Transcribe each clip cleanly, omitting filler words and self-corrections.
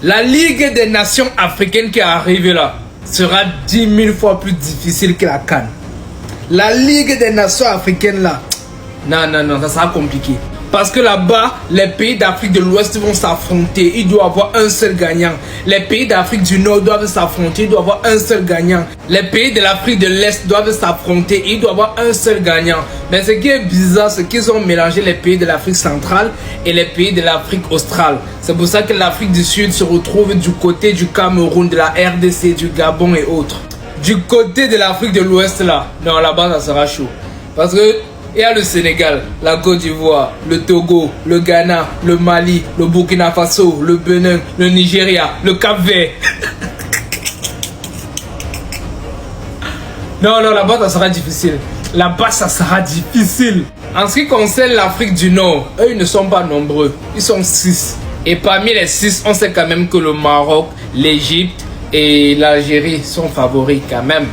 La Ligue des Nations africaines qui est arrivée là sera 10 000 fois plus difficile que la CAN. La Ligue des Nations africaines là, non, ça sera compliqué. Parce que là-bas, les pays d'Afrique de l'Ouest vont s'affronter. Il doit y avoir un seul gagnant. Les pays d'Afrique du Nord doivent s'affronter. Il doit y avoir un seul gagnant. Les pays de l'Afrique de l'Est doivent s'affronter. Il doit y avoir un seul gagnant. Mais ce qui est bizarre, c'est qu'ils ont mélangé les pays de l'Afrique centrale et les pays de l'Afrique australe. C'est pour ça que l'Afrique du Sud se retrouve du côté du Cameroun, de la RDC, du Gabon et autres. Du côté de l'Afrique de l'Ouest là, non, là-bas ça sera chaud. Parce que il y a le Sénégal, la Côte d'Ivoire, le Togo, le Ghana, le Mali, le Burkina Faso, le Bénin, le Nigeria, le Cap-Vert. Non, là-bas ça sera difficile. Là-bas ça sera difficile. En ce qui concerne l'Afrique du Nord, eux ils ne sont pas nombreux. Ils sont 6. Et parmi les 6, on sait quand même que le Maroc, l'Égypte et l'Algérie sont favoris quand même.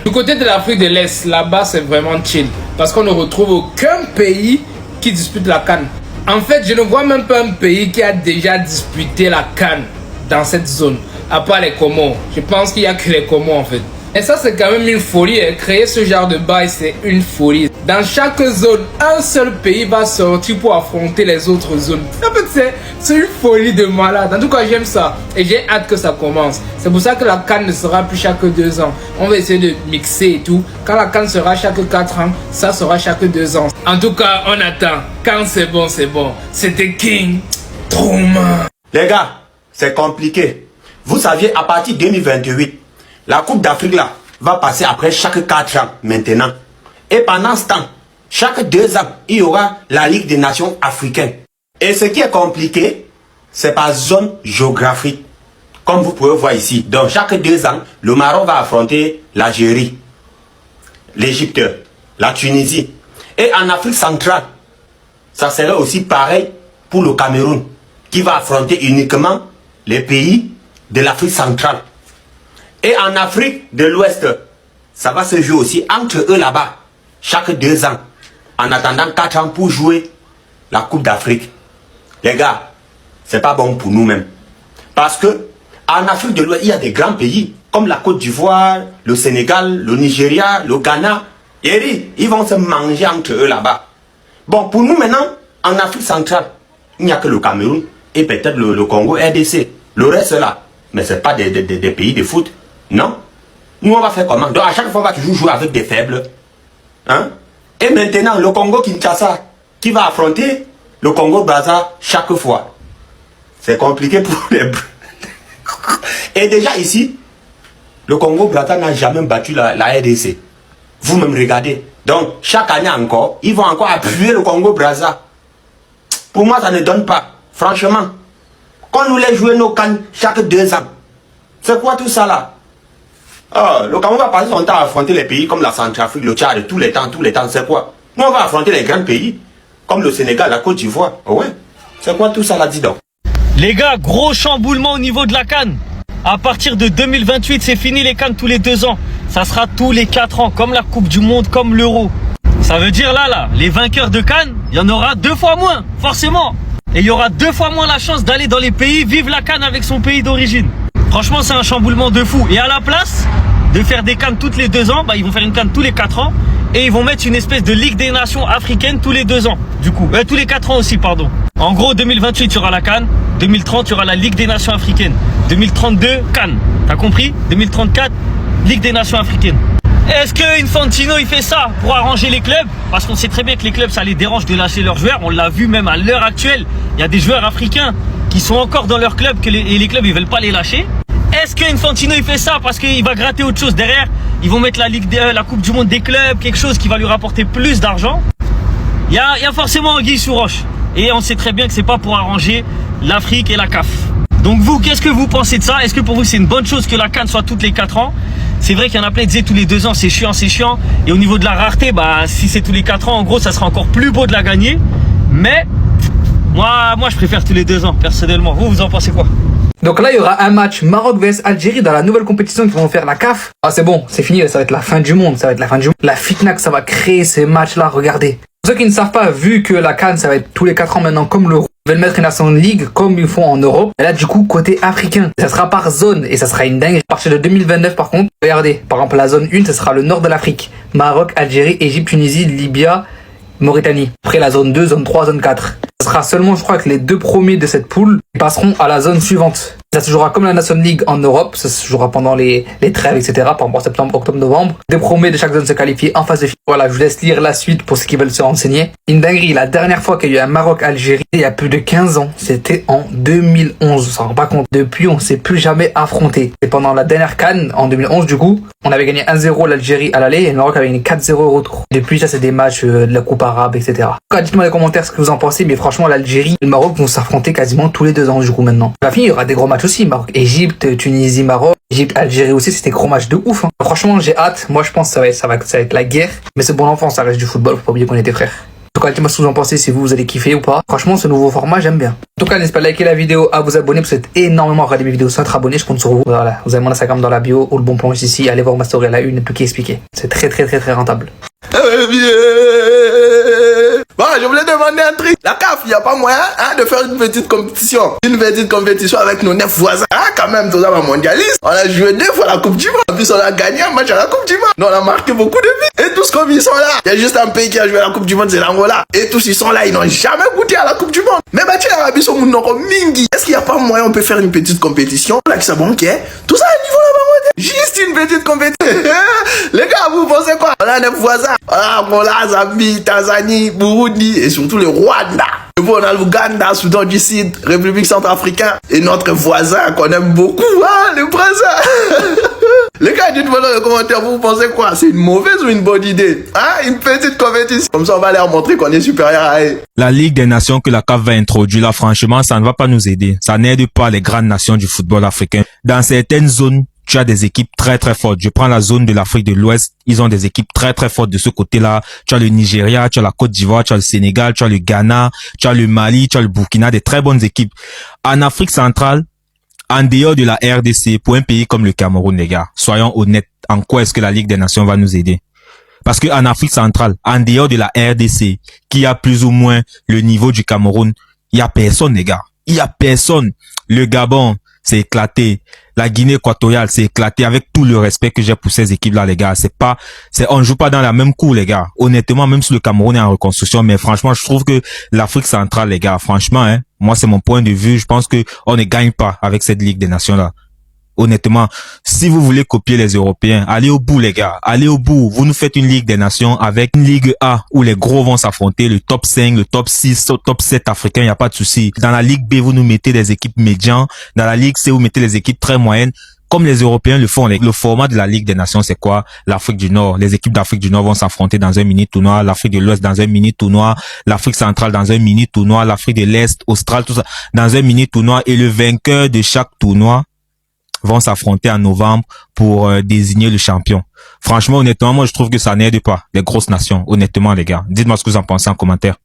Du côté de l'Afrique de l'Est, là-bas c'est vraiment chill. Parce qu'on ne retrouve aucun pays qui dispute la CAN. En fait, je ne vois même pas un pays qui a déjà disputé la CAN dans cette zone. À part les Comores. Je pense qu'il n'y a que les Comores en fait. Et ça c'est quand même une folie. Créer ce genre de bail c'est une folie. Dans chaque zone, un seul pays va sortir pour affronter les autres zones. En fait c'est une folie de malade. En tout cas j'aime ça. Et j'ai hâte que ça commence. C'est pour ça que la CAN ne sera plus chaque 2 ans. On va essayer de mixer et tout. Quand la CAN sera chaque 4 ans, ça sera chaque 2 ans. En tout cas on attend. Quand c'est bon c'est bon. C'était King Trouma. Les gars, c'est compliqué. Vous saviez, à partir de 2028, la Coupe d'Afrique là va passer après chaque 4 ans maintenant. Et pendant ce temps, chaque 2 ans, il y aura la Ligue des Nations africaines. Et ce qui est compliqué, c'est par zone géographique. Comme vous pouvez voir ici. Donc chaque 2 ans, le Maroc va affronter l'Algérie, l'Égypte, la Tunisie. Et en Afrique centrale, ça serait aussi pareil pour le Cameroun, qui va affronter uniquement les pays de l'Afrique centrale. Et en Afrique de l'Ouest, ça va se jouer aussi entre eux là-bas, chaque 2 ans, en attendant 4 ans pour jouer la Coupe d'Afrique. Les gars, c'est pas bon pour nous-mêmes. Parce que en Afrique de l'Ouest, il y a des grands pays, comme la Côte d'Ivoire, le Sénégal, le Nigeria, le Ghana. Et ils vont se manger entre eux là-bas. Bon, pour nous maintenant, en Afrique centrale, il n'y a que le Cameroun et peut-être le Congo RDC. Le reste là, mais ce n'est pas des pays de foot. Non. Nous, on va faire comment? Donc, à chaque fois, on va toujours jouer avec des faibles. Hein? Et maintenant, le Congo-Kinshasa, qui va affronter le Congo-Brazza chaque fois. C'est compliqué pour les... Et déjà ici, le Congo-Brazza n'a jamais battu la RDC. Vous-même regardez. Donc, chaque année encore, ils vont encore appuyer le Congo-Brazza. Pour moi, ça ne donne pas. Franchement. Quand nous les jouons nos cannes chaque 2 ans. C'est quoi tout ça là? Oh, le Cameroun va passer son temps à affronter les pays comme la Centrafrique, le Tchad, tous les temps, c'est quoi? Nous on va affronter les grands pays, comme le Sénégal, la Côte d'Ivoire. Oh ouais, c'est quoi tout ça là, dis donc? Les gars, gros chamboulement au niveau de la CAN. À partir de 2028, c'est fini les CAN tous les 2 ans. Ça sera tous les 4 ans, comme la Coupe du Monde, comme l'Euro. Ça veut dire là, les vainqueurs de CAN, il y en aura 2 fois moins, forcément. Et il y aura 2 fois moins la chance d'aller dans les pays, vivre la CAN avec son pays d'origine. Franchement, c'est un chamboulement de fou. Et à la place de faire des CAN toutes les 2 ans, ils vont faire une CAN tous les 4 ans. Et ils vont mettre une espèce de Ligue des Nations africaine tous les 2 ans. Du coup, tous les 4 ans aussi, pardon. En gros, 2028, il y aura la CAN. 2030, il y aura la Ligue des Nations africaines. 2032, CAN. T'as compris? 2034, Ligue des Nations africaines. Est-ce que Infantino il fait ça pour arranger les clubs? Parce qu'on sait très bien que les clubs ça les dérange de lâcher leurs joueurs. On l'a vu même à l'heure actuelle. Il y a des joueurs africains qui sont encore dans leur club et les clubs ils veulent pas les lâcher. Est-ce que Infantino il fait ça parce qu'il va gratter autre chose derrière? Ils vont mettre la Coupe du Monde des clubs, quelque chose qui va lui rapporter plus d'argent. Il y a forcément anguille sous roche. Et on sait très bien que c'est pas pour arranger l'Afrique et la CAF. Donc vous, qu'est-ce que vous pensez de ça? Est-ce que pour vous c'est une bonne chose que la CAN soit toutes les 4 ans? C'est vrai qu'il y en a plein qui disaient tous les 2 ans c'est chiant. Et au niveau de la rareté, si c'est tous les 4 ans, en gros ça sera encore plus beau de la gagner. Mais moi je préfère tous les 2 ans personnellement. Vous en pensez quoi? Donc là, il y aura un match Maroc vs Algérie dans la nouvelle compétition qu'ils vont faire, la CAF. Ah, c'est bon, c'est fini, ça va être la fin du monde, La fitna que ça va créer ces matchs-là, regardez. Pour ceux qui ne savent pas, vu que la CAN, ça va être tous les 4 ans maintenant comme l'Euro, Ils veulent mettre une Nation League comme ils font en Europe. Et là, du coup, côté africain, ça sera par zone et ça sera une dingue. À partir de 2029, par contre, regardez, par exemple, la zone 1, ce sera le nord de l'Afrique. Maroc, Algérie, Égypte, Tunisie, Libye, Mauritanie. Après, la zone 2, zone 3, zone 4. Ce sera seulement, je crois, que les 2 premiers de cette poule passeront à la zone suivante. Ça se jouera comme la Nation League en Europe, ça se jouera pendant les trêves, etc. Par exemple en septembre, octobre, novembre. 2 premiers de chaque zone se qualifient en phase de finale. Voilà, je vous laisse lire la suite pour ceux qui veulent se renseigner. Une dinguerie, la dernière fois qu'il y a eu un Maroc-Algérie, il y a plus de 15 ans, c'était en 2011, on s'en rend pas compte. Depuis, on s'est plus jamais affronté. Et pendant la dernière CAN, en 2011 du coup, on avait gagné 1-0 l'Algérie à l'aller et le Maroc avait gagné 4-0 au retour. Depuis, ça c'est des matchs de la Coupe arabe, etc. Dites-moi dans les commentaires ce que vous en pensez, mais franchement, l'Algérie et le Maroc vont s'affronter quasiment tous les 2 ans du coup maintenant. À la fin, il y aura des gros matchs aussi, Maroc, Égypte, Tunisie, Maroc, Égypte, Algérie aussi, c'était gros match de ouf. Hein. Franchement, j'ai hâte. Moi, je pense que ça va être la guerre. Mais c'est bon enfant, ça reste du football. Faut pas oublier qu'on était frères. En tout cas, dites-moi ce que vous en pensez, si vous allez kiffer ou pas. Franchement, ce nouveau format, j'aime bien. En tout cas, n'hésitez pas à liker la vidéo, à vous abonner, parce que vous êtes énormément à regarder mes vidéos sans être abonné. Je compte sur vous. Voilà, vous avez mon Instagram dans la bio ou le bon plan ici. Allez voir ma story à la une et tout qui est expliqué. C'est très rentable. Bon, je voulais demander un truc. La CAF, il n'y a pas moyen de faire une petite compétition. Une petite compétition avec nos 9 voisins. Quand même, tout ça va mondialiste. On a joué 2 fois la Coupe du Monde. En plus, on a gagné un match à la Coupe du Monde. Nous, on a marqué beaucoup de buts. Et tous comme ils sont là. Il y a juste un pays qui a joué à la Coupe du Monde, c'est l'Angola. Et tous ils sont là, ils n'ont jamais goûté à la Coupe du Monde. Mais bah, tu l'Arabie Saoudite, mingi. Est-ce qu'il n'y a pas moyen, on peut faire une petite compétition? Là, qui s'abonquait. Tout ça à niveau là-bas. Juste une petite compétition. Les gars, vous pensez quoi? On a 9 voisins. Voilà, Angola, Zambie, Tanzanie, Burundi et surtout le Rwanda. Et puis on a l'Ouganda, Soudan du Sud, République centrafricaine et notre voisin qu'on aime beaucoup, hein, le Brésil. Les gars, dites-moi dans les commentaires, vous pensez quoi? C'est une mauvaise ou une bonne idée? Hein? Une petite compétition. Comme ça, on va leur montrer qu'on est supérieur à eux. La Ligue des Nations que la CAF va introduire, là, franchement, ça ne va pas nous aider. Ça n'aide pas les grandes nations du football africain. Dans certaines zones, tu as des équipes très fortes. Je prends la zone de l'Afrique de l'Ouest. Ils ont des équipes très fortes de ce côté-là. Tu as le Nigeria, tu as la Côte d'Ivoire, tu as le Sénégal, tu as le Ghana, tu as le Mali, tu as le Burkina, des très bonnes équipes. En Afrique centrale, en dehors de la RDC, pour un pays comme le Cameroun, les gars, soyons honnêtes, en quoi est-ce que la Ligue des Nations va nous aider? Parce que en Afrique centrale, en dehors de la RDC, qui a plus ou moins le niveau du Cameroun, il y a personne, les gars. Il y a personne. Le Gabon, c'est éclaté. La Guinée équatoriale, c'est éclaté. Avec tout le respect que j'ai pour ces équipes-là, les gars. On joue pas dans la même cour, les gars. Honnêtement, même si le Cameroun est en reconstruction, mais franchement, je trouve que l'Afrique centrale, les gars, franchement, hein, moi, c'est mon point de vue. Je pense que on ne gagne pas avec cette Ligue des Nations-là. Honnêtement, si vous voulez copier les Européens, allez au bout, les gars. Allez au bout. Vous nous faites une Ligue des Nations avec une Ligue A où les gros vont s'affronter, le top 5, le top 6, le top 7 africain, il n'y a pas de souci. Dans la Ligue B, vous nous mettez des équipes médianes. Dans la Ligue C, vous mettez les équipes très moyennes. Comme les Européens le font. Le format de la Ligue des Nations, c'est quoi? L'Afrique du Nord. Les équipes d'Afrique du Nord vont s'affronter dans un mini tournoi. L'Afrique de l'Ouest dans un mini tournoi. L'Afrique centrale dans un mini tournoi. L'Afrique de l'Est, Australie, tout ça dans un mini tournoi. Et le vainqueur de chaque tournoi vont s'affronter en novembre pour désigner le champion. Franchement, honnêtement, moi, je trouve que ça n'aide pas les grosses nations. Honnêtement, les gars. Dites-moi ce que vous en pensez en commentaire.